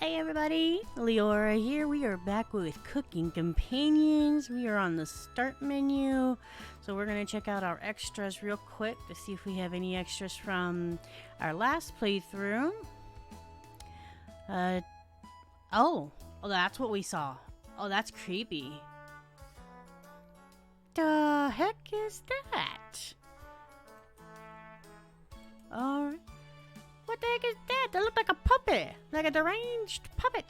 Hey everybody, Leora here. We are back with Cooking Companions. We are on the start menu. So we're going to check out our extras real quick to see if we have any extras from our last playthrough. Oh, that's what we saw. Oh, that's creepy. The heck is that? Alright. What the heck is that? That looked like a puppet. Like a deranged puppet.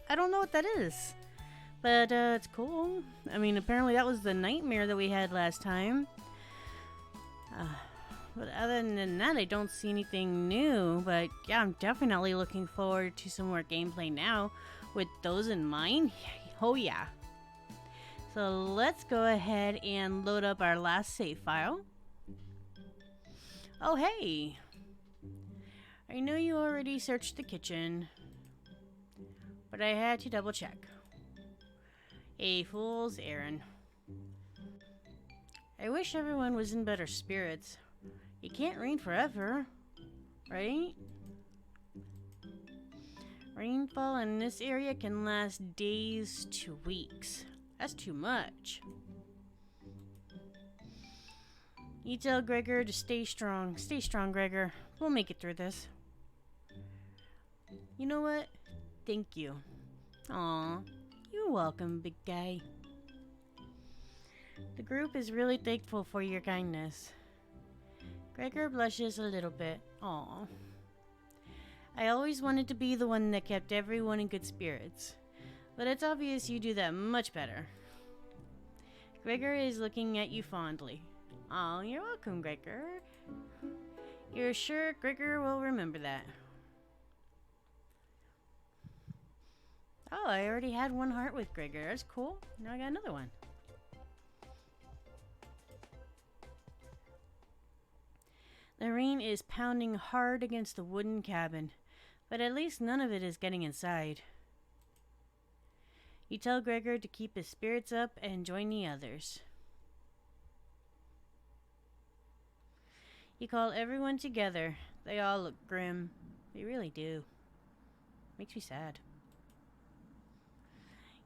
I don't know what that is. But it's cool. I mean, apparently that was the nightmare that we had last time. But other than that, I don't see anything new. But yeah, I'm definitely looking forward to some more gameplay now with those in mind. Oh yeah. So let's go ahead and load up our last save file. Oh hey. I know you already searched the kitchen, but I had to double check. A fool's errand. I wish everyone was in better spirits. It can't rain forever, right? Rainfall in this area can last days to weeks. That's too much. You tell Gregor to stay strong. Stay strong, Gregor. We'll make it through this. You know what? Thank you. Aw, you're welcome, big guy. The group is really thankful for your kindness. Gregor blushes a little bit. Aw. I always wanted to be the one that kept everyone in good spirits, but it's obvious you do that much better. Gregor is looking at you fondly. Aw, you're welcome, Gregor. You're sure Gregor will remember that? Oh, I already had one heart with Gregor. That's cool. Now I got another one. The rain is pounding hard against the wooden cabin, but at least none of it is getting inside. You tell Gregor to keep his spirits up and join the others. You call everyone together. They all look grim. They really do. Makes me sad.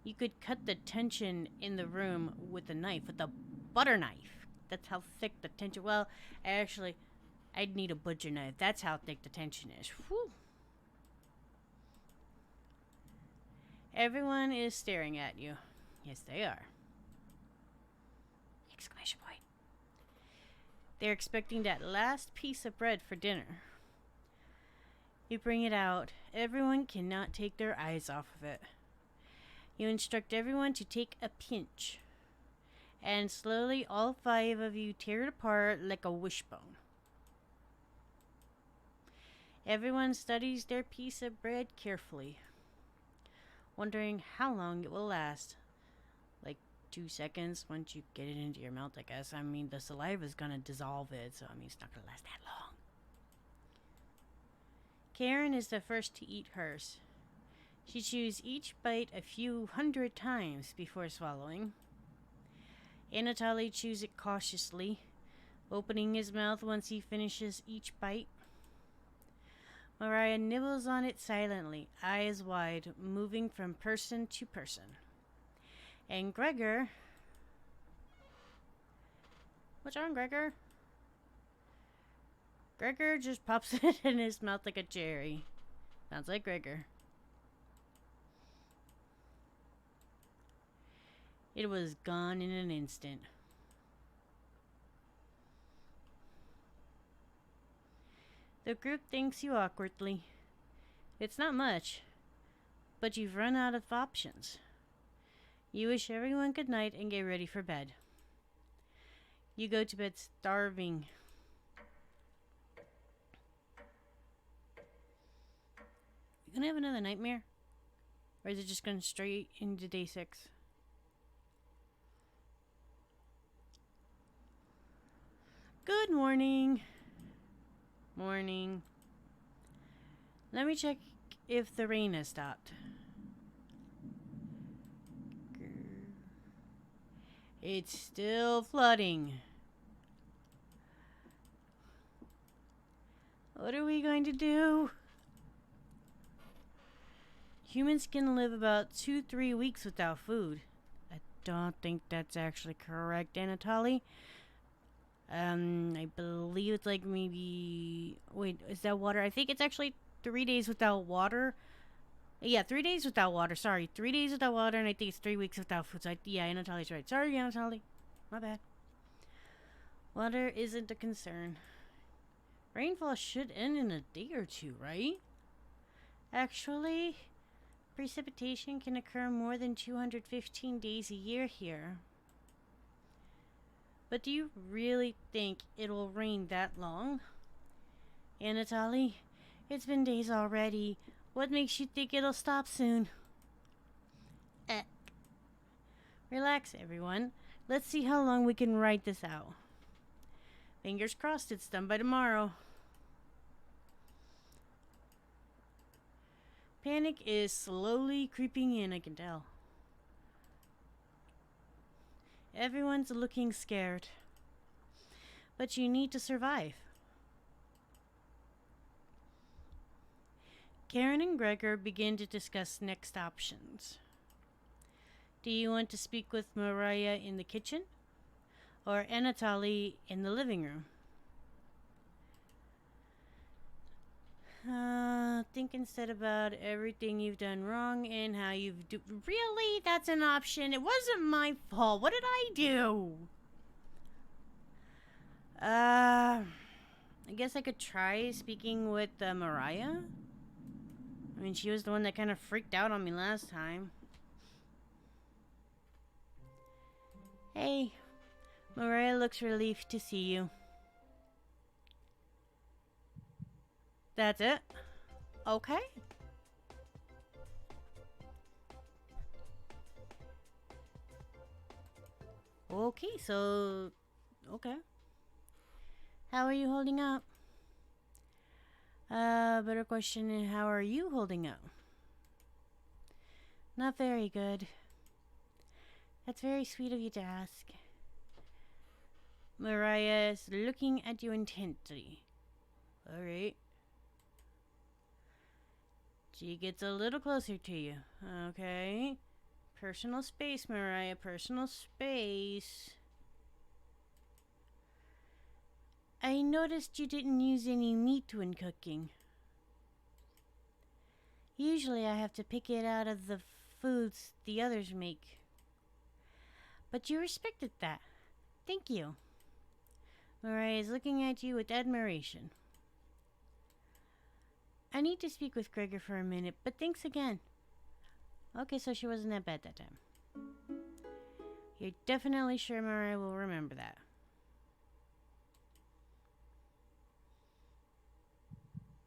You could cut the tension in the room with a knife, with a butter knife. That's how thick the tension... Well, actually, I'd need a butcher knife. That's how thick the tension is. Whew. Everyone is staring at you. Yes, they are. Exclamation point. They're expecting that last piece of bread for dinner. You bring it out. Everyone cannot take their eyes off of it. You instruct everyone to take a pinch. And slowly all 5 of you tear it apart like a wishbone. Everyone studies their piece of bread carefully, wondering how long it will last. Like 2 seconds once you get it into your mouth, I guess. I mean, the saliva is gonna dissolve it, so I mean, it's not gonna last that long. Karen is the first to eat hers. She chews each bite a few hundred times before swallowing. Anatoly chews it cautiously, opening his mouth once he finishes each bite. Mariah nibbles on it silently, eyes wide, moving from person to person. And Gregor... What's wrong, Gregor? Gregor just pops it in his mouth like a cherry. Sounds like Gregor. It was gone in an instant. The group thanks you awkwardly. It's not much, but you've run out of options. You wish everyone good night and get ready for bed. You go to bed starving. You gonna have another nightmare? Or is it just going straight into day 6? Good morning. Morning. Let me check if the rain has stopped. It's still flooding. What are we going to do? Humans can live about 2-3 weeks without food. I don't think that's actually correct, Anatoly. I believe it's like maybe. Wait, is that water? I think it's actually 3 days without water. Yeah, 3 days without water. Sorry, 3 days without water, and I think it's 3 weeks without food. So yeah, Anatoly's right. Sorry, Anatoly. My bad. Water isn't a concern. Rainfall should end in a day or two, right? Actually, precipitation can occur more than 215 days a year here. But do you really think it'll rain that long? Anatoly, it's been days already. What makes you think it'll stop soon? Eh. Relax, everyone. Let's see how long we can ride this out. Fingers crossed it's done by tomorrow. Panic is slowly creeping in, I can tell. Everyone's looking scared. But you need to survive. Karen and Gregor begin to discuss next options. Do you want to speak with Mariah in the kitchen? Or Anatoly in the living room? Think instead about everything you've done wrong and how you've Really? That's an option? It wasn't my fault. What did I do? I guess I could try speaking with Mariah. I mean, she was the one that kind of freaked out on me last time. Hey, Mariah looks relieved to see you. That's it? Okay. Okay, so... Okay. How are you holding up? Better question is, how are you holding up? Not very good. That's very sweet of you to ask. Mariah is looking at you intently. Alright. She gets a little closer to you. Okay. Personal space, Mariah. Personal space. I noticed you didn't use any meat when cooking. Usually I have to pick it out of the foods the others make. But you respected that. Thank you. Mariah is looking at you with admiration. I need to speak with Gregor for a minute, but thanks again. Okay, so she wasn't that bad that time. You're definitely sure Mariah will remember that.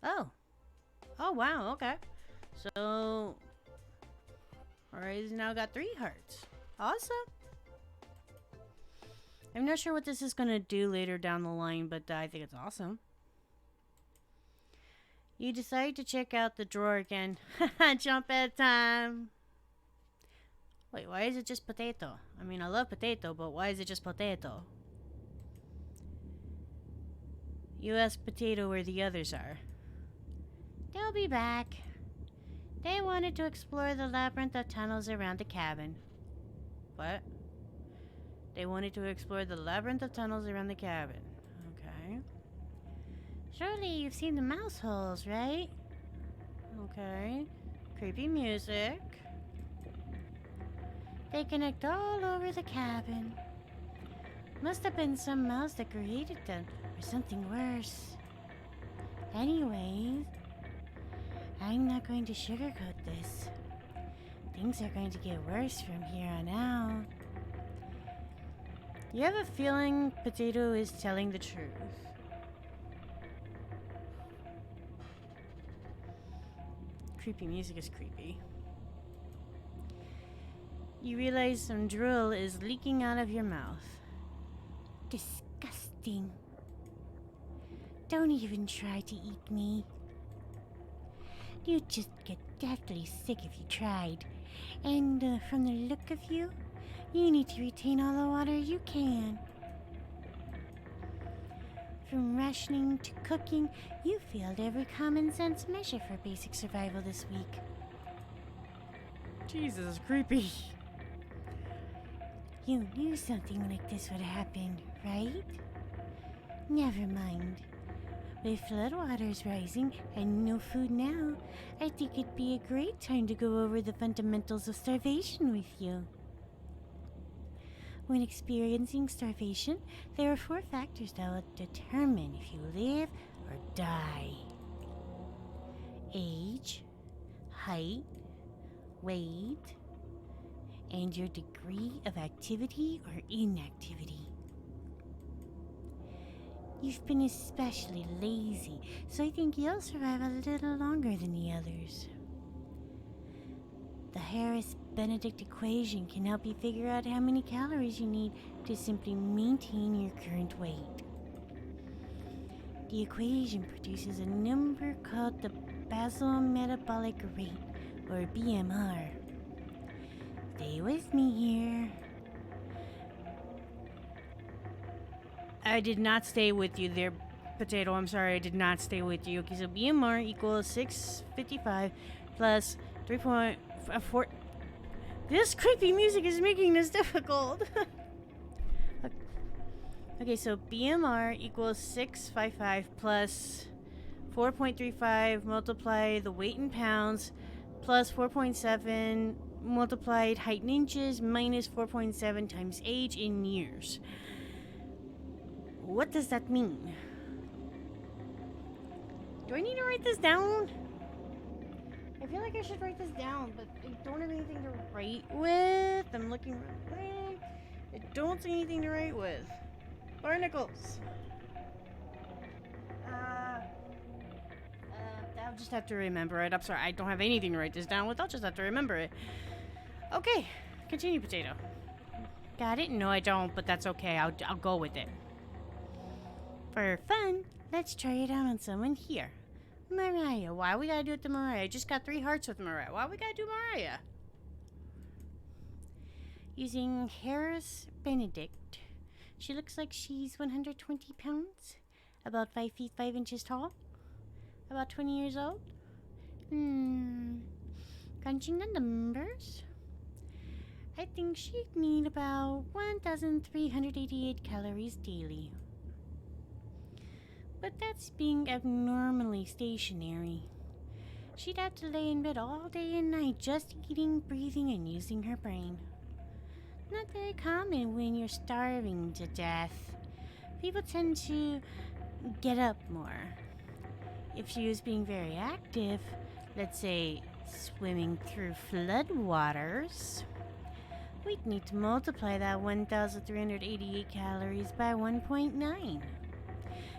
Oh. Oh, wow, okay. So, Mariah's now got 3 hearts. Awesome. I'm not sure what this is going to do later down the line, but I think it's awesome. You decide to check out the drawer again. Jump at time. Wait, why is it just potato? I mean, I love potato, but why is it just potato? You ask Potato where the others are. They'll be back. They wanted to explore the labyrinth of tunnels around the cabin. What? They wanted to explore the labyrinth of tunnels around the cabin. Okay. Surely you've seen the mouse holes, right? Okay. Creepy music. They connect all over the cabin. Must have been some mouse that created them, or something worse. Anyways, I'm not going to sugarcoat this. Things are going to get worse from here on out. You have a feeling Potato is telling the truth. Creepy music is creepy. You realize some drool is leaking out of your mouth. Disgusting. Don't even try to eat me. You'd just get deathly sick if you tried. And from the look of you, you need to retain all the water you can. From rationing to cooking, you failed every common sense measure for basic survival this week. Jesus, creepy. You knew something like this would happen, right? Never mind. With floodwaters rising and no food now, I think it'd be a great time to go over the fundamentals of starvation with you. When experiencing starvation, there are 4 factors that will determine if you live or die: age, height, weight, and your degree of activity or inactivity. You've been especially lazy, so I think you'll survive a little longer than the others. The Harris-Benedict equation can help you figure out how many calories you need to simply maintain your current weight. The equation produces a number called the basal metabolic rate, or BMR. Stay with me here. I did not stay with you there, Potato. I'm sorry, I did not stay with you. Okay, so BMR equals 655 plus 3.4. This creepy music is making this difficult. Okay, so BMR equals 655 plus 4.35 multiply the weight in pounds plus 4.7 multiplied height in inches minus 4.7 times age in years. What does that mean? Do I need to write this down? I feel like I should write this down, but I don't have anything to write with. I'm looking around. I don't see anything to write with. Barnacles. I'll just have to remember it. I'm sorry, I don't have anything to write this down with. I'll just have to remember it. Okay, continue, Potato. Got it? No, I don't, but that's okay. I'll go with it. For fun, let's try it out on someone here. Mariah. Why we gotta do it to Mariah? I just got 3 hearts with Mariah. Why we gotta do Mariah? Using Harris Benedict. She looks like she's 120 pounds. About 5 feet 5 inches tall. About 20 years old. Crunching the numbers. I think she'd need about 1,388 calories daily. But that's being abnormally stationary. She'd have to lay in bed all day and night just eating, breathing, and using her brain. Not very common when you're starving to death. People tend to get up more. If she was being very active, let's say swimming through floodwaters, we'd need to multiply that 1,388 calories by 1.9.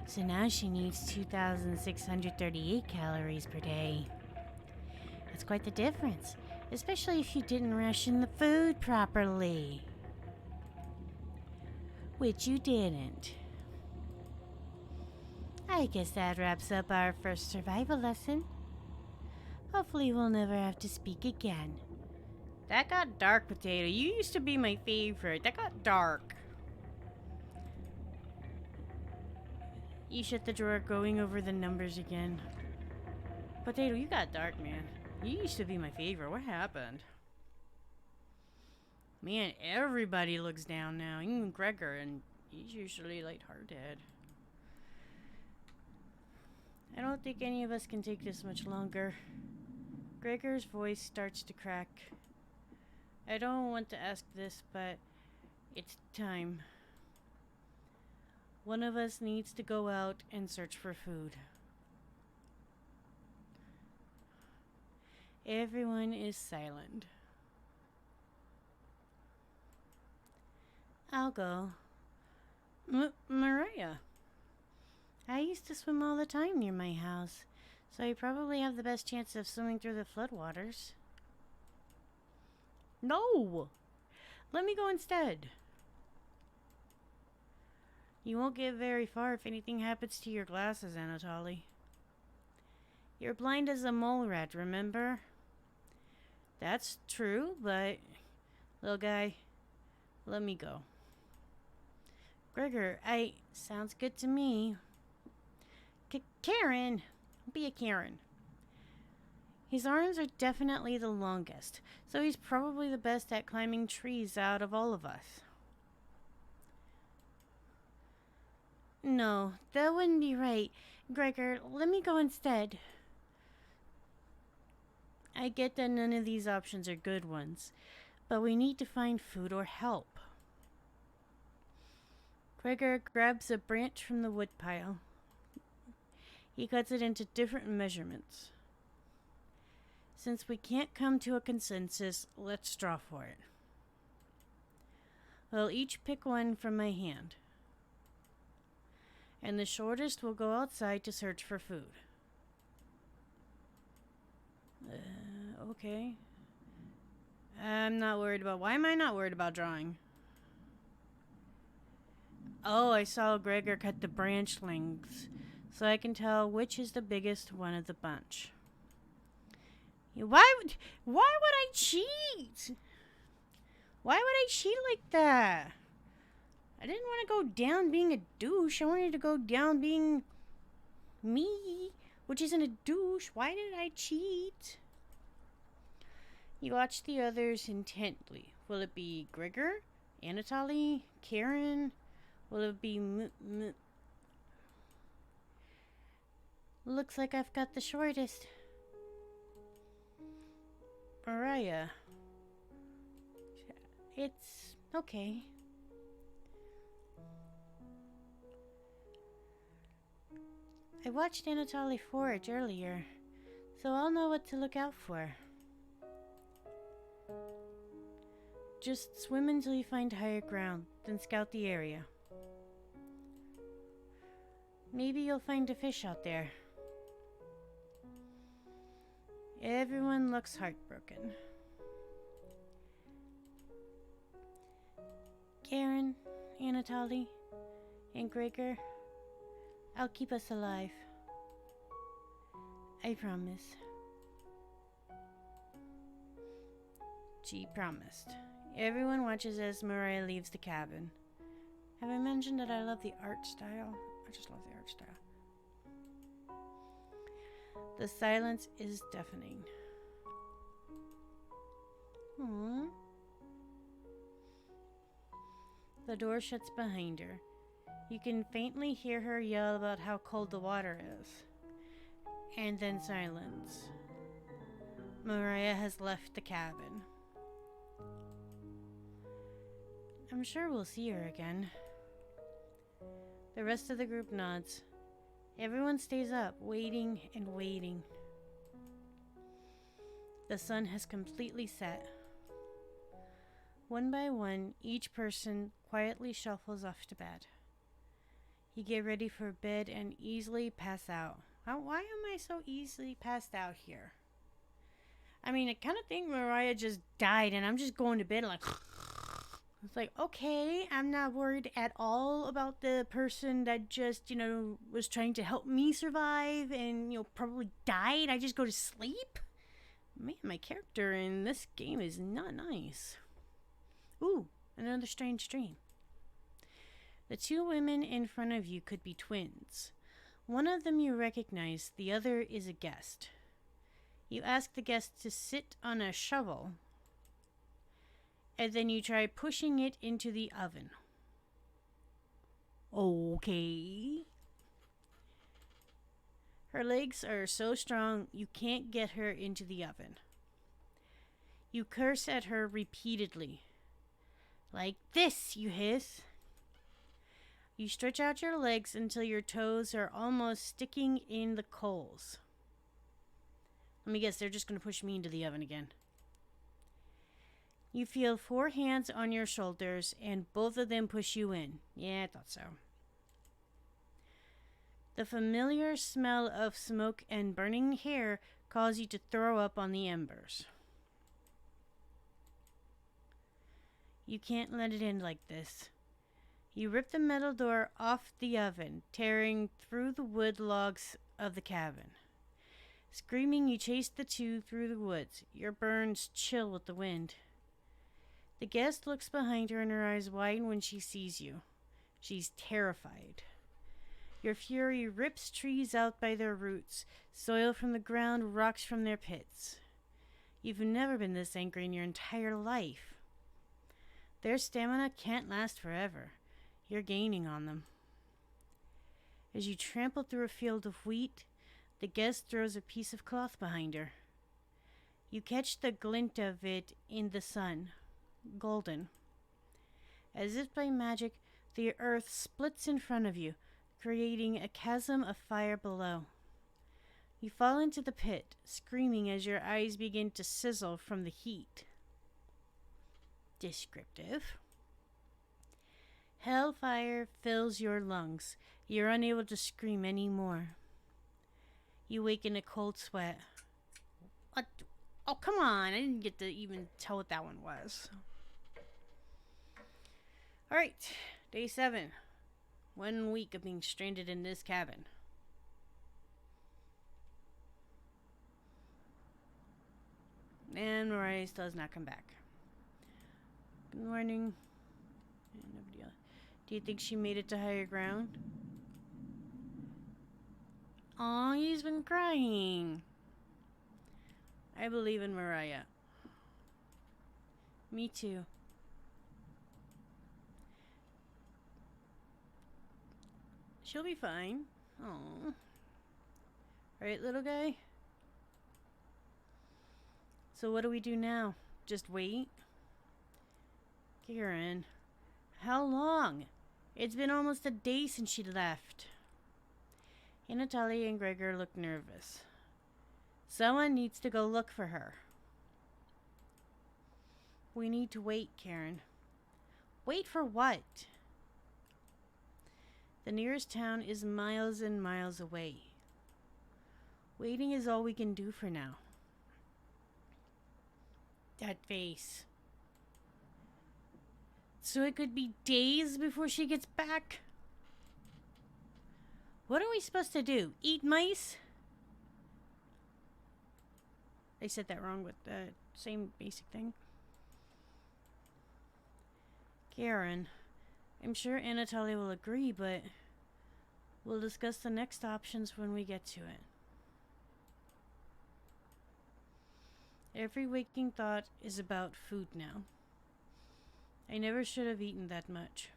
So now she needs 2,638 calories per day. That's quite the difference, especially if you didn't ration the food properly. Which you didn't. I guess that wraps up our first survival lesson. Hopefully we'll never have to speak again. That got dark, Potato. You used to be my favorite. That got dark. You shut the drawer, going over the numbers again. Potato, you got dark, man. You used to be my favorite. What happened? Man, everybody looks down now. Even Gregor, and he's usually lighthearted. I don't think any of us can take this much longer. Gregor's voice starts to crack. I don't want to ask this, but it's time. One of us needs to go out and search for food. Everyone is silent. I'll go. Mariah. I used to swim all the time near my house, so you probably have the best chance of swimming through the floodwaters. No! Let me go instead. You won't get very far if anything happens to your glasses, Anatoly. You're blind as a mole rat, remember? That's true, but... Little guy, let me go. Gregor, sounds good to me. Karen! Be a Karen. His arms are definitely the longest, so he's probably the best at climbing trees out of all of us. No, that wouldn't be right. Gregor, let me go instead. I get that none of these options are good ones, but we need to find food or help. Gregor grabs a branch from the woodpile. He cuts it into different measurements. Since we can't come to a consensus, let's draw for it. We'll each pick one from my hand, and the shortest will go outside to search for food. Okay. I'm not worried about... Why am I not worried about drawing? Oh, I saw Gregor cut the branch lengths, so I can tell which is the biggest one of the bunch. Why would I cheat? Why would I cheat like that? I didn't want to go down being a douche. I wanted to go down being me, which isn't a douche. Why did I cheat? You watch the others intently. Will it be Gregor, Anatoly, Karen? Will it be Looks like I've got the shortest. Mariah. It's okay. I watched Anatoly forage earlier, so I'll know what to look out for. Just swim until you find higher ground, then scout the area. Maybe you'll find a fish out there. Everyone looks heartbroken. Karen, Anatoly, and Gregor, I'll keep us alive. I promise. She promised. Everyone watches as Mariah leaves the cabin. Have I mentioned that I love the art style? I just love the art style. The silence is deafening. Aww. The door shuts behind her. You can faintly hear her yell about how cold the water is. And then silence. Mariah has left the cabin. I'm sure we'll see her again. The rest of the group nods. Everyone stays up, waiting and waiting. The sun has completely set. One by one, each person quietly shuffles off to bed. You get ready for bed and easily pass out. Why am I so easily passed out here? I mean, I kind of think Mariah just died and I'm just going to bed like... It's like, okay, I'm not worried at all about the person that just, was trying to help me survive and, probably died. I just go to sleep? Man, my character in this game is not nice. Ooh, another strange dream. The two women in front of you could be twins. One of them you recognize, the other is a guest. You ask the guest to sit on a shovel, and then you try pushing it into the oven. Okay. Her legs are so strong you can't get her into the oven. You curse at her repeatedly. Like this, you hiss. You stretch out your legs until your toes are almost sticking in the coals. Let me guess, they're just going to push me into the oven again. You feel 4 hands on your shoulders, and both of them push you in. Yeah, I thought so. The familiar smell of smoke and burning hair cause you to throw up on the embers. You can't let it end like this. You rip the metal door off the oven, tearing through the wood logs of the cabin. Screaming, you chase the two through the woods. Your burns chill with the wind. The guest looks behind her and her eyes widen when she sees you. She's terrified. Your fury rips trees out by their roots, soil from the ground, rocks from their pits. You've never been this angry in your entire life. Their stamina can't last forever. You're gaining on them. As you trample through a field of wheat, the guest throws a piece of cloth behind her. You catch the glint of it in the sun, golden. As if by magic, the earth splits in front of you, creating a chasm of fire below. You fall into the pit, screaming as your eyes begin to sizzle from the heat. Descriptive. Hellfire fills your lungs. You're unable to scream anymore. You wake in a cold sweat. What? Oh, come on. I didn't get to even tell what that one was. Alright, day 7. 1 week of being stranded in this cabin. And Mariah still has not come back. Good morning. Nobody else. Do you think she made it to higher ground? Aw, he's been crying. I believe in Mariah. Me too. She'll be fine. Aw. Right, little guy? So what do we do now? Just wait? Karen, how long? It's been almost a day since she left. Natalie and Gregor look nervous. Someone needs to go look for her. We need to wait, Karen. Wait for what? The nearest town is miles and miles away. Waiting is all we can do for now. That face. So it could be days before she gets back? What are we supposed to do? Eat mice? I said that wrong with the same basic thing. Karen, I'm sure Anatoly will agree, but we'll discuss the next options when we get to it. Every waking thought is about food now. I never should have eaten that much.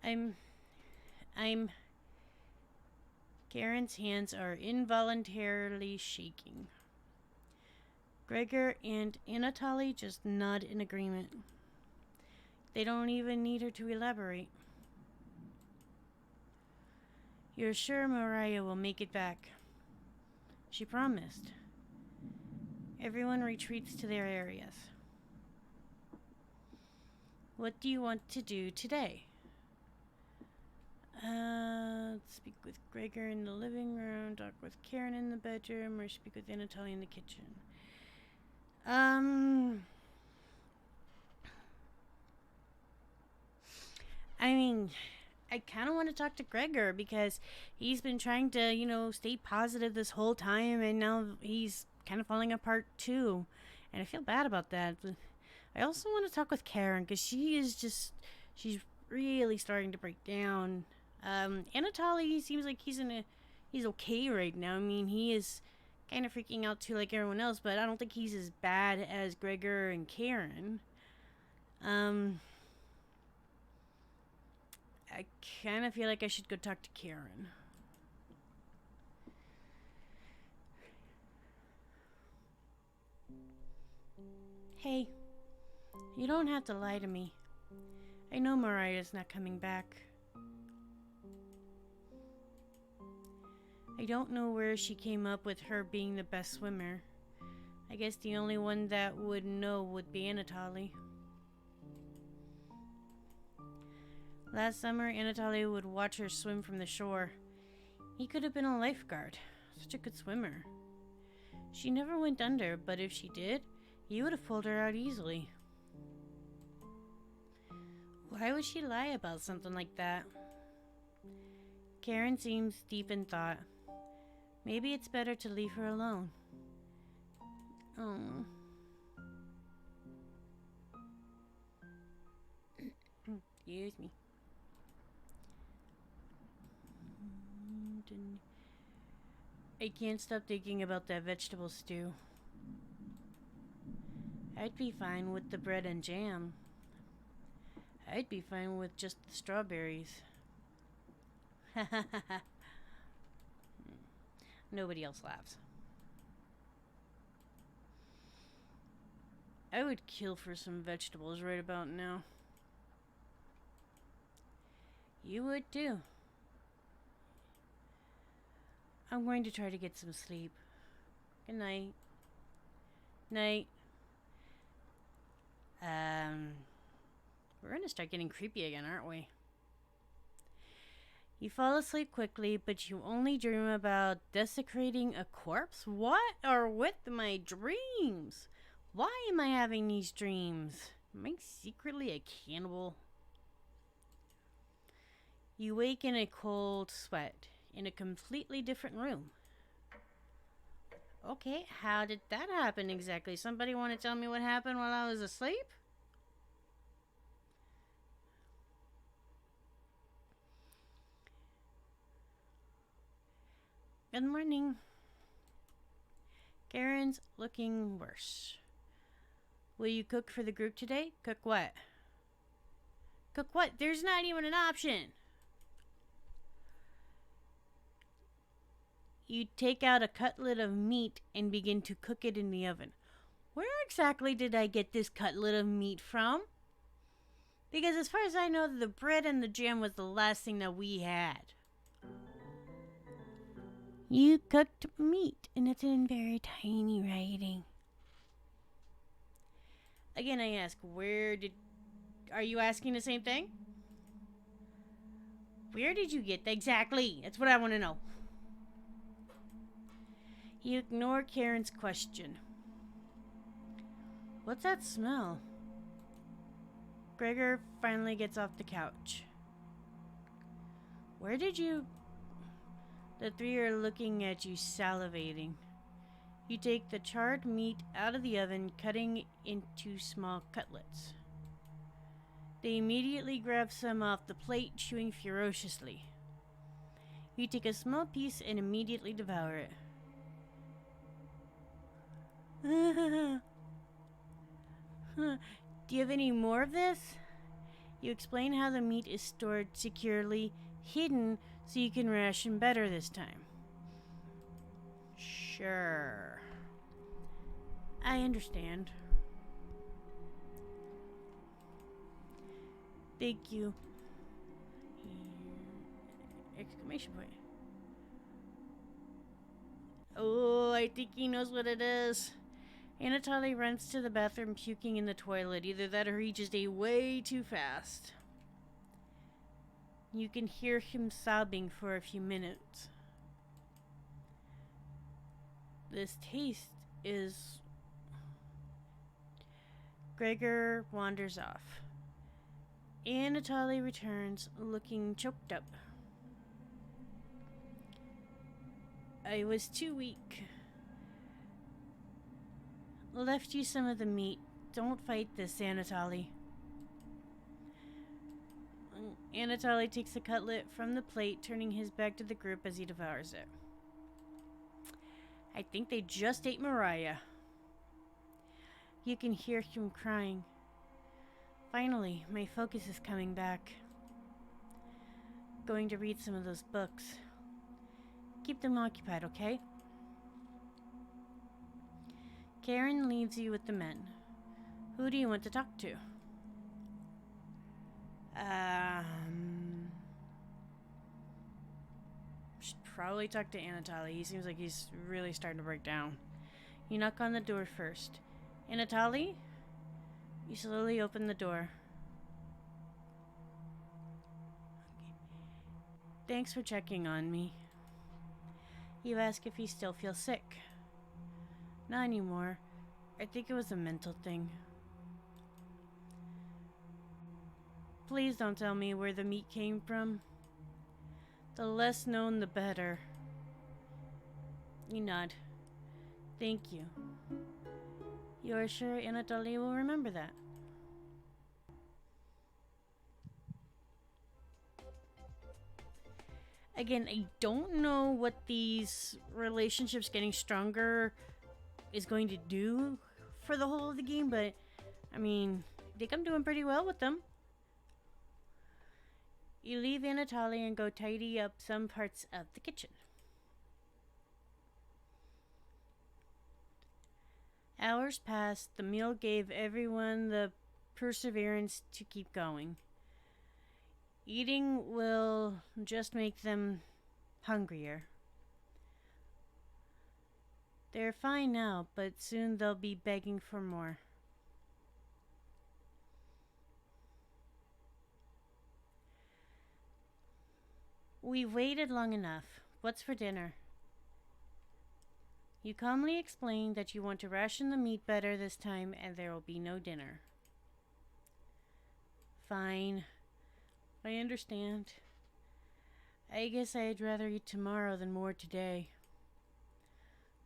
I'm... Karen's hands are involuntarily shaking. Gregor and Anatoly just nod in agreement. They don't even need her to elaborate. You're sure Mariah will make it back? She promised. Everyone retreats to their areas. What do you want to do today? Speak with Gregor in the living room, talk with Karen in the bedroom, or speak with Anatoly in the kitchen. I mean, I kind of want to talk to Gregor because he's been trying to, stay positive this whole time, and now he's kind of falling apart too. And I feel bad about that. But I also want to talk with Karen because she's really starting to break down. Anatoly seems like he's okay right now. I mean, he is kind of freaking out too like everyone else, but I don't think he's as bad as Gregor and Karen. I kind of feel like I should go talk to Karen. Hey, you don't have to lie to me. I know Mariah's not coming back. I don't know where she came up with her being the best swimmer. I guess the only one that would know would be Anatoly. Last summer, Anatoly would watch her swim from the shore. He could have been a lifeguard. Such a good swimmer. She never went under, but if she did, he would have pulled her out easily. Why would she lie about something like that? Karen seems deep in thought. Maybe it's better to leave her alone. Oh. Excuse me. I can't stop thinking about that vegetable stew. I'd be fine with the bread and jam. I'd be fine with just the strawberries. Nobody else laughs. I would kill for some vegetables right about now. You would too. I'm going to try to get some sleep. Good night. Night. We're gonna start getting creepy again, aren't we? You fall asleep quickly, but you only dream about desecrating a corpse? What are with my dreams? Why am I having these dreams? Am I secretly a cannibal? You wake in a cold sweat in a completely different room. Okay, how did that happen exactly? Somebody want to tell me what happened while I was asleep? Good morning. Karen's looking worse. Will you cook for the group today? Cook what? Cook what? There's not even an option. You take out a cutlet of meat and begin to cook it in the oven. Where exactly did I get this cutlet of meat from? Because as far as I know, the bread and the jam was the last thing that we had. You cooked meat, and it's in very tiny writing. Again, I ask, are you asking the same thing? Where did you get that? Exactly. That's what I want to know. You ignore Karen's question. What's that smell? Gregor finally gets off the couch. Where did you... The three are looking at you, salivating. You take the charred meat out of the oven, cutting into small cutlets. They immediately grab some off the plate, chewing ferociously. You take a small piece and immediately devour it. Do you have any more of this? You explain how the meat is stored securely, hidden, so you can ration better this time. Sure. I understand. Thank you. Exclamation point. Oh, I think he knows what it is. Anatoly runs to the bathroom, puking in the toilet. Either that or he just ate way too fast. You can hear him sobbing for a few minutes. This taste is... Gregor wanders off. Anatoly returns, looking choked up. I was too weak. Left you some of the meat. Don't fight this, Anatoly. Anatoly takes the cutlet from the plate, turning his back to the group as he devours it. I think they just ate Mariah. You can hear him crying. Finally, my focus is coming back. Going to read some of those books. Keep them occupied, okay? Karen leaves you with the men. Who do you want to talk to? Should probably talk to Anatoly. He seems like he's really starting to break down. You knock on the door first. Anatoly? You slowly open the door. Okay. Thanks for checking on me. You ask if he still feels sick. Not anymore. I think it was a mental thing. Please don't tell me where the meat came from. The less known, the better. You nod. Thank you. You are sure Anatoly will remember that? Again, I don't know what these relationships getting stronger is going to do for the whole of the game, but I mean, I think I'm doing pretty well with them. You leave Anatoly and go tidy up some parts of the kitchen. Hours passed. The meal gave everyone the perseverance to keep going. Eating will just make them hungrier. They're fine now, but soon they'll be begging for more. We've waited long enough. What's for dinner? You calmly explain that you want to ration the meat better this time and there will be no dinner. Fine. I understand. I guess I'd rather eat tomorrow than more today.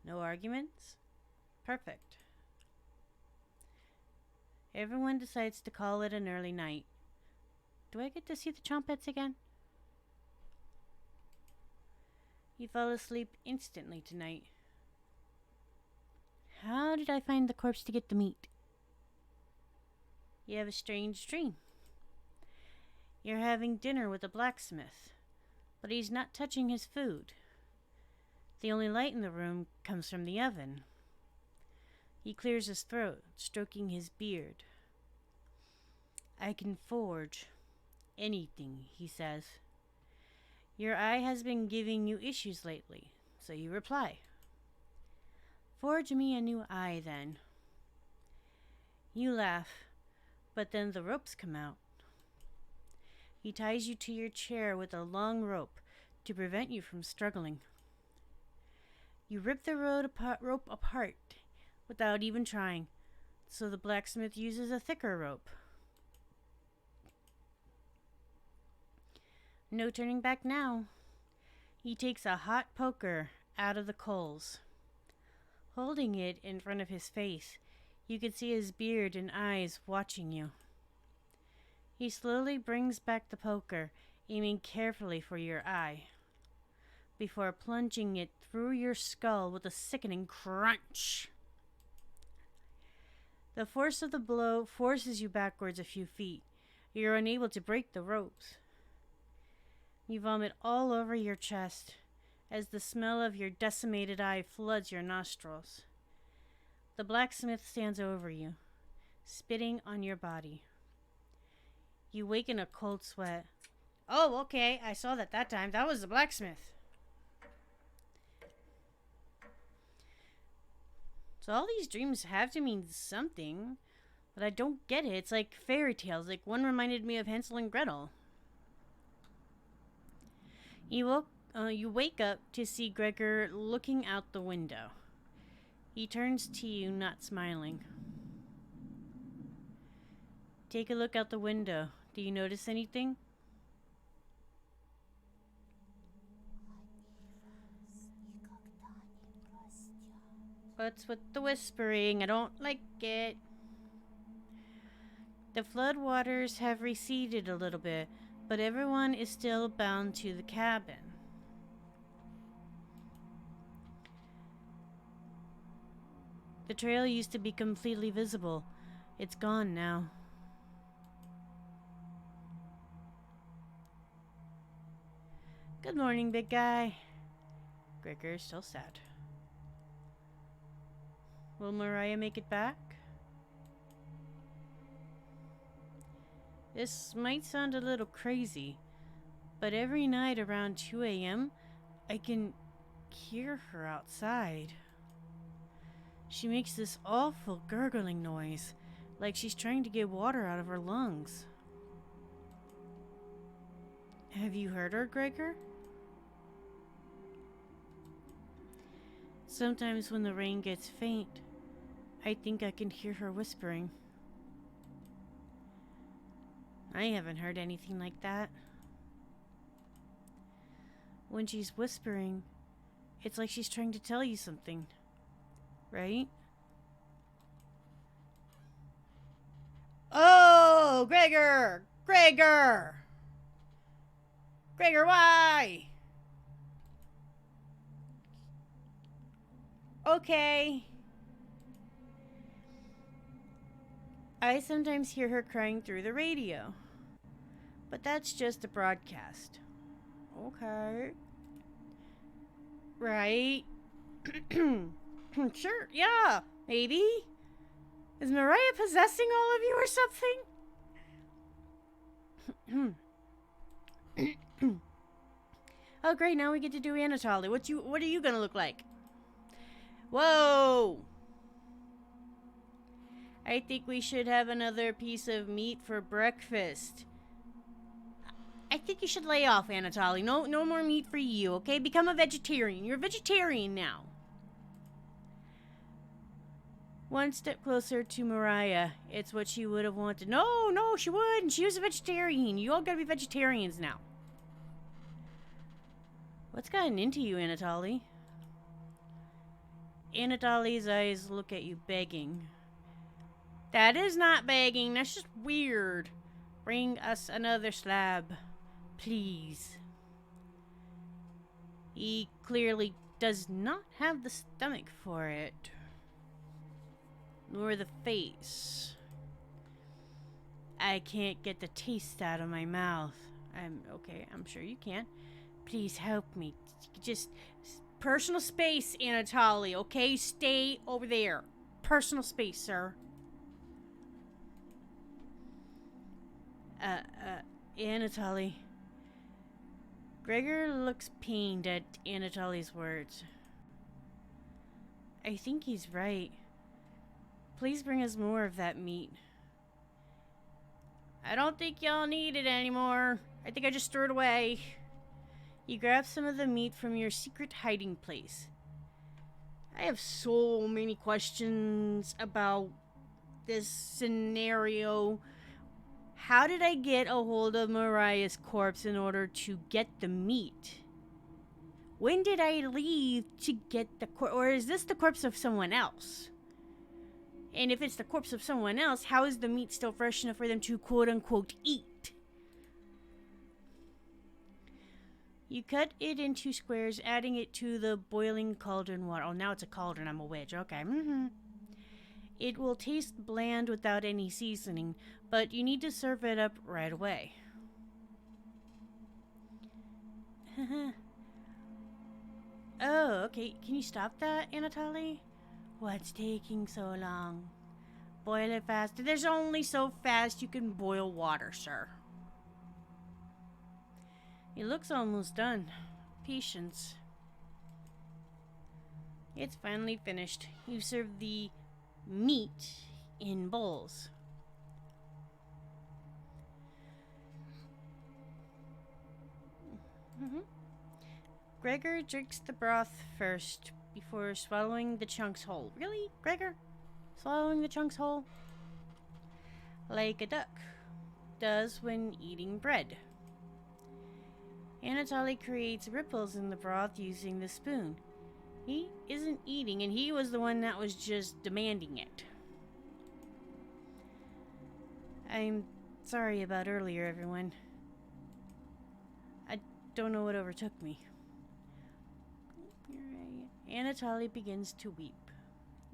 No arguments? Perfect. Everyone decides to call it an early night. Do I get to see the Chompets again? You fell asleep instantly tonight. How did I find the corpse to get the meat? You have a strange dream. You're having dinner with a blacksmith, but he's not touching his food. The only light in the room comes from the oven. He clears his throat, stroking his beard. I can forge anything, he says. Your eye has been giving you issues lately, so you reply. Forge me a new eye, then. You laugh, but then the ropes come out. He ties you to your chair with a long rope to prevent you from struggling. You rip the rope apart without even trying, so the blacksmith uses a thicker rope. No turning back now. He takes a hot poker out of the coals. Holding it in front of his face, you can see his beard and eyes watching you. He slowly brings back the poker, aiming carefully for your eye, before plunging it through your skull with a sickening crunch. The force of the blow forces you backwards a few feet. You're unable to break the ropes. You vomit all over your chest as the smell of your decimated eye floods your nostrils. The blacksmith stands over you, spitting on your body. You wake in a cold sweat. Oh, okay, I saw that time. That was the blacksmith. So all these dreams have to mean something, but I don't get it. It's like fairy tales. Like one reminded me of Hansel and Gretel. You wake up to see Gregor looking out the window. He turns to you, not smiling. Take a look out the window. Do you notice anything? What's with the whispering? I don't like it. The floodwaters have receded a little bit, but everyone is still bound to the cabin. The trail used to be completely visible. It's gone now. Good morning, big guy. Gregor is still sad. Will Mariah make it back? This might sound a little crazy, but every night around 2 a.m., I can hear her outside. She makes this awful gurgling noise, like she's trying to get water out of her lungs. Have you heard her, Gregor? Sometimes when the rain gets faint, I think I can hear her whispering. I haven't heard anything like that. When she's whispering, it's like she's trying to tell you something, right? Oh, Gregor! Gregor! Gregor, why? Okay. I sometimes hear her crying through the radio. But that's just a broadcast. Okay. Right? Sure, yeah, maybe. Is Mariah possessing all of you or something? Oh, great, now we get to do Anatoly. What are you gonna look like? Whoa! I think we should have another piece of meat for breakfast. I think you should lay off, Anatoly. No more meat for you, okay? Become a vegetarian. You're a vegetarian now. One step closer to Mariah. It's what she would have wanted. No, she wouldn't. She was a vegetarian. You all gotta be vegetarians now. What's gotten into you, Anatoly? Anatoly's eyes look at you begging. That is not begging. That's just weird. Bring us another slab. Please. He clearly does not have the stomach for it. Nor the face. I can't get the taste out of my mouth. I'm sure you can. Please help me. Just personal space, Anatoly, okay? Stay over there. Personal space, sir. Anatoly. Gregor looks pained at Anatoly's words. I think he's right. Please bring us more of that meat. I don't think y'all need it anymore. I think I just threw it away. You grab some of the meat from your secret hiding place. I have so many questions about this scenario. How did I get a hold of Mariah's corpse in order to get the meat? When did I leave to get the corpse? Or is this the corpse of someone else? And if it's the corpse of someone else, how is the meat still fresh enough for them to quote-unquote eat? You cut it into squares, adding it to the boiling cauldron water. Oh, now it's a cauldron. I'm a witch. Okay. It will taste bland without any seasoning, but you need to serve it up right away. Oh, okay. Can you stop that, Anatoly? What's taking so long? Boil it faster. There's only so fast you can boil water, sir. It looks almost done. Patience. It's finally finished. You serve the meat in bowls. Gregor drinks the broth first before swallowing the chunks whole. Really, Gregor? Swallowing the chunks whole? Like a duck does when eating bread. Anatoly creates ripples in the broth using the spoon. He isn't eating, and he was the one that was just demanding it. I'm sorry about earlier, everyone. I don't know what overtook me. Anatoly begins to weep.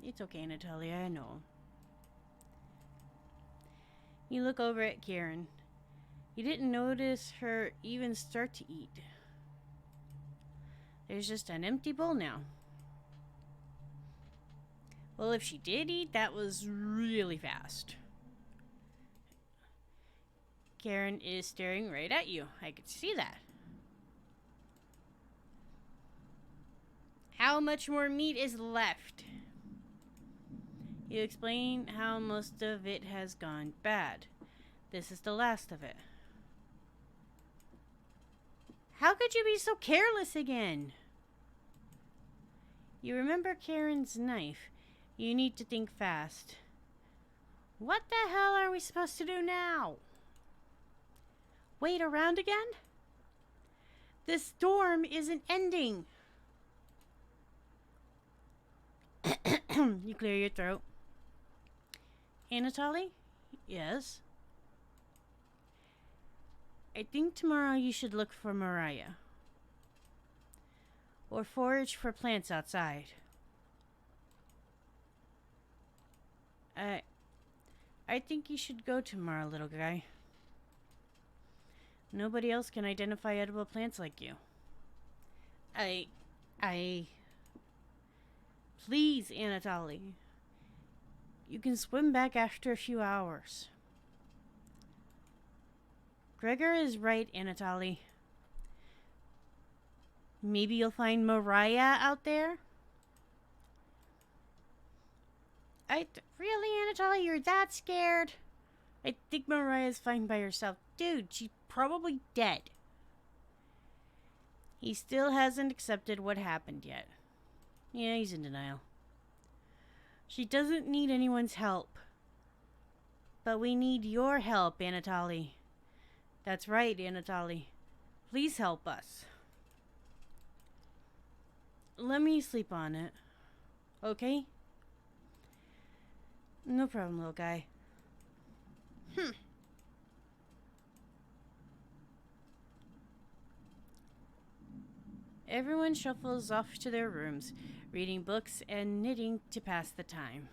It's okay, Anatoly, I know. You look over at Karen. You didn't notice her even start to eat. There's just an empty bowl now. Well, if she did eat, that was really fast. Karen is staring right at you. I could see that. How much more meat is left? You explain how most of it has gone bad. This is the last of it. How could you be so careless again? You remember Karen's knife. You need to think fast. What the hell are we supposed to do now? Wait around again? This storm isn't ending. You clear your throat. Anatoly? Yes? I think tomorrow you should look for Mariah. Or forage for plants outside. I I think you should go tomorrow, little guy. Nobody else can identify edible plants like you. I... Please, Anatoly. You can swim back after a few hours. Gregor is right, Anatoly. Maybe you'll find Mariah out there? Really, Anatoly? You're that scared? I think Mariah's fine by herself. Dude, she's probably dead. He still hasn't accepted what happened yet. Yeah, he's in denial. She doesn't need anyone's help. But we need your help, Anatoly. That's right, Anatoly. Please help us. Let me sleep on it. Okay? No problem, little guy. Everyone shuffles off to their rooms, reading books and knitting to pass the time.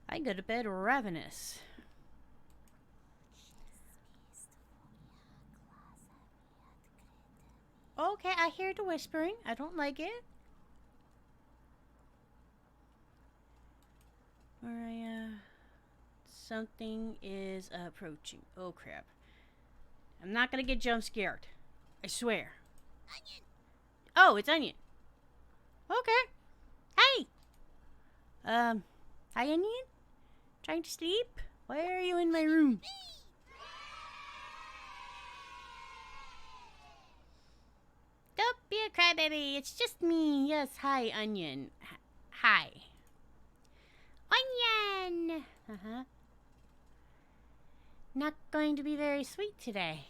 I go to bed ravenous. Okay, I hear the whispering. I don't like it. Mariah, something is approaching. Oh, crap. I'm not gonna get jump scared. I swear. Onion. Oh, it's Onion. Okay. Hey. Hi, Onion? Trying to sleep? Why are you in my room? Don't be a crybaby. It's just me. Yes, hi, Onion. Hi. Onion! Not going to be very sweet today.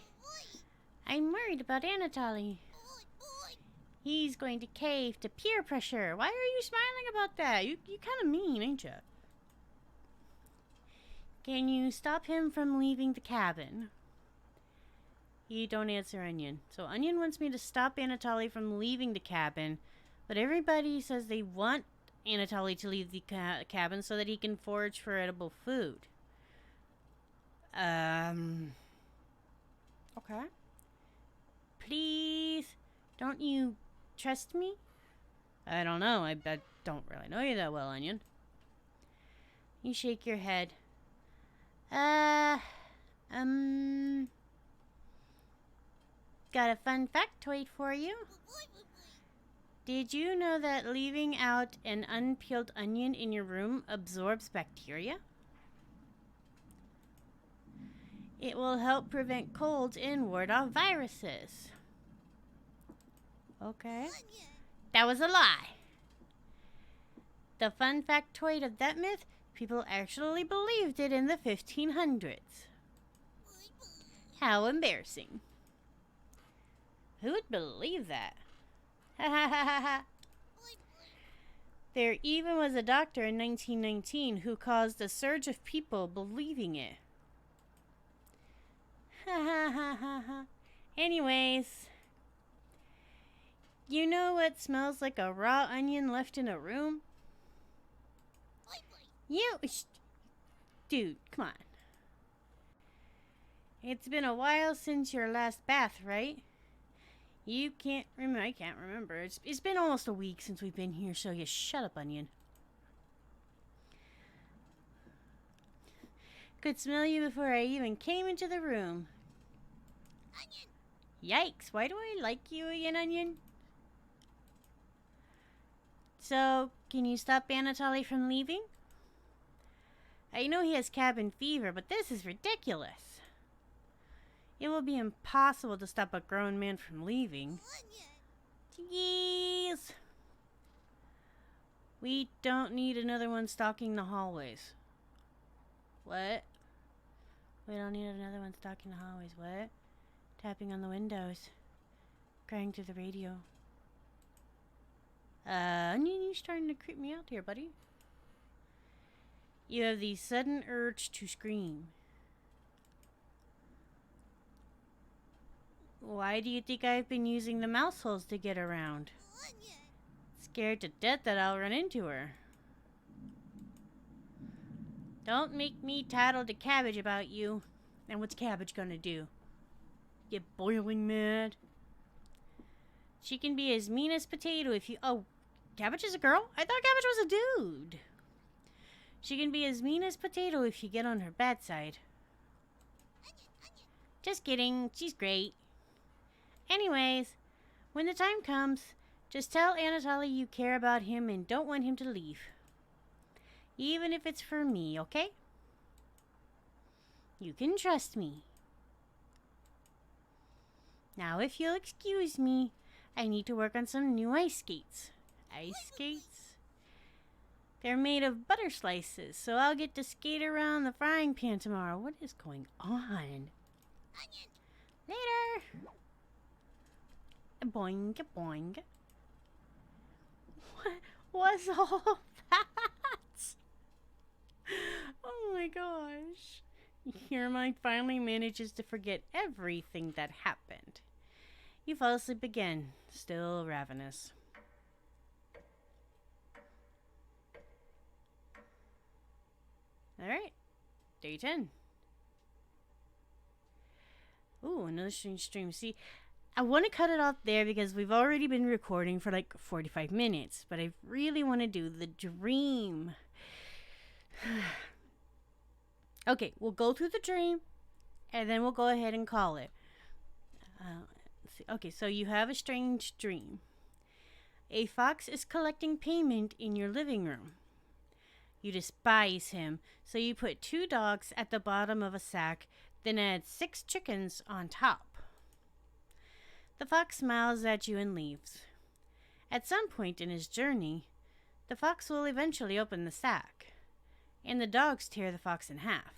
I'm worried about Anatoly. He's going to cave to peer pressure. Why are you smiling about that? You kind of mean, ain't you? Can you stop him from leaving the cabin? You don't answer Onion. So Onion wants me to stop Anatoly from leaving the cabin, but everybody says they want Anatoly to leave the cabin so that he can forage for edible food. Okay. Please, don't you trust me? I don't know. I don't really know you that well, Onion. You shake your head. Got a fun factoid for you. Did you know that leaving out an unpeeled onion in your room absorbs bacteria? It will help prevent colds and ward off viruses. Okay. That was a lie. The fun factoid of that myth, people actually believed it in the 1500s. How embarrassing. Who would believe that? Ha ha ha ha ha. There even was a doctor in 1919 who caused a surge of people believing it. Ha ha ha ha ha. Anyways, you know what smells like a raw onion left in a room? Dude, come on. It's been a while since your last bath, right? You can't remember. I can't remember. It's been almost a week since we've been here, so you shut up, Onion. Could smell you before I even came into the room. Onion. Yikes, why do I like you again, Onion? So, can you stop Anatoly from leaving? I know he has cabin fever, but this is ridiculous. It will be impossible to stop a grown man from leaving. Jeez. We don't need another one stalking the hallways. What? We don't need another one stalking the hallways. What? Tapping on the windows. Crying through the radio. Onion, you're starting to creep me out here, buddy. You have the sudden urge to scream. Why do you think I've been using the mouse holes to get around? Scared to death that I'll run into her. Don't make me tattle to Cabbage about you. And what's Cabbage gonna do? Get boiling mad? She can be as mean as Potato if you... Oh, Cabbage is a girl? I thought Cabbage was a dude. She can be as mean as Potato if you get on her bad side. Just kidding. She's great. Anyways, when the time comes, just tell Anatoly you care about him and don't want him to leave. Even if it's for me, okay? You can trust me. Now, if you'll excuse me, I need to work on some new ice skates. Ice skates? They're made of butter slices, so I'll get to skate around the frying pan tomorrow. What is going on? Later! Boing, boing. What was all that? Oh my gosh. Your mind finally manages to forget everything that happened. You fall asleep again, still ravenous. Alright, day 10. Ooh, another strange stream. See, I want to cut it off there because we've already been recording for like 45 minutes, but I really want to do the dream. Okay, we'll go through the dream, and then we'll go ahead and call it. Okay, so you have a strange dream. A fox is collecting payment in your living room. You despise him, so you put 2 dogs at the bottom of a sack, then add 6 chickens on top. The fox smiles at you and leaves. At some point in his journey, the fox will eventually open the sack, and the dogs tear the fox in half.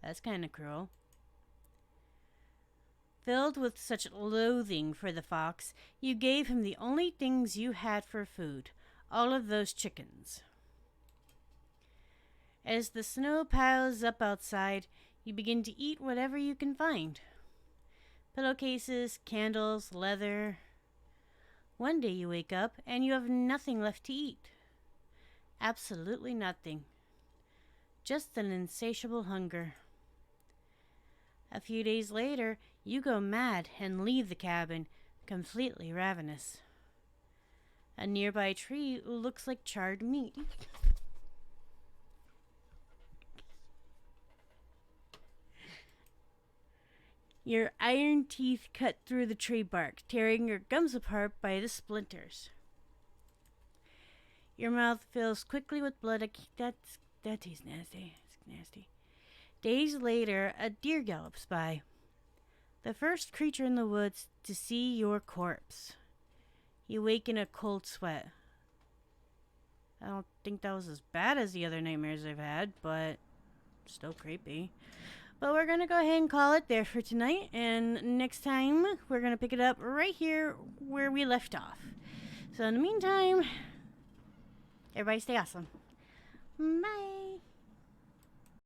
That's kind of cruel. Filled with such loathing for the fox, you gave him the only things you had for food, all of those chickens. As the snow piles up outside, you begin to eat whatever you can find. Pillowcases, candles, leather. One day you wake up and you have nothing left to eat. Absolutely nothing. Just an insatiable hunger. A few days later, you go mad and leave the cabin, completely ravenous. A nearby tree looks like charred meat. Your iron teeth cut through the tree bark, tearing your gums apart by the splinters. Your mouth fills quickly with blood. That tastes nasty. It's nasty. Days later, a deer gallops by. The first creature in the woods to see your corpse. You wake in a cold sweat. I don't think that was as bad as the other nightmares I've had, but still creepy. But we're going to go ahead and call it there for tonight. And next time, we're going to pick it up right here where we left off. So in the meantime, everybody stay awesome. Bye.